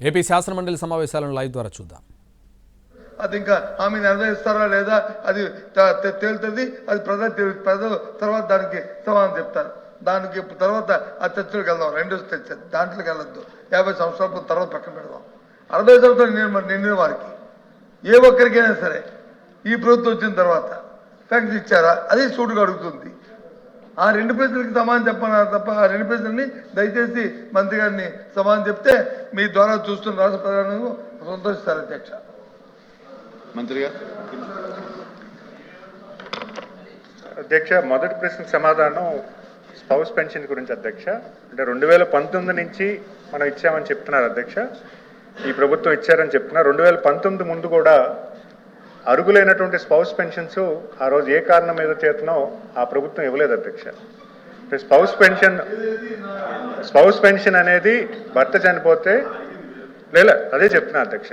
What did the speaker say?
AP శాసనమండలి సమావేశాలను live ద్వారా చూద్దాం. అది ఇంకా హామీ నెరవేరుస్తారా లేదా అది తేలుతుంది. అది ప్రజలు తర్వాత దానికి సమాధానం చెప్తారు. దానికి తర్వాత ఆ చర్చలకు వెళ్దాం. రెండో చర్చ దాంట్లోకి వెళ్ళొద్దు. 50 సంవత్సరాల తర్వాత పక్కన పెడదాం. 60 సంవత్సరాలు నిండిన వారికి ఏ ఒక్కరికైనా సరే ఈ ప్రభుత్వం వచ్చిన తర్వాత ఫ్యాక్టరీ ఇచ్చారా అది సూటుగా అడుగుతుంది. ఆ 2 ప్రశ్నలకి సమాధానం చెప్పన్నారు తప్ప ఆ 2 ప్రశ్నల్ని దయచేసి మంత్రి గారిని సమాధానం చెప్తే మీ ద్వారా చూస్తున్న రాష్ట్ర ప్రధాని సంతోషిస్తారు. అధ్యక్ష మంత్రి గారు. అధ్యక్ష, మొదటి ప్రశ్నకు సమాధానం స్పౌస్ పెన్షన్ గురించి అధ్యక్ష. అంటే 2019 నుంచి మనం ఇచ్చామని చెప్తున్నారు అధ్యక్ష. ఈ ప్రభుత్వం ఇచ్చారని చెప్తున్నారు. 2019 ముందు కూడా అర్హులైనటువంటి స్పౌస్ పెన్షన్స్ ఆ రోజు ఏ కారణం మీద చేతనో ఆ ప్రభుత్వం ఇవ్వలేదు అధ్యక్ష. స్పౌస్ పెన్షన్ అనేది భర్త చనిపోతే లేదా అదే చెప్తున్నా అధ్యక్ష.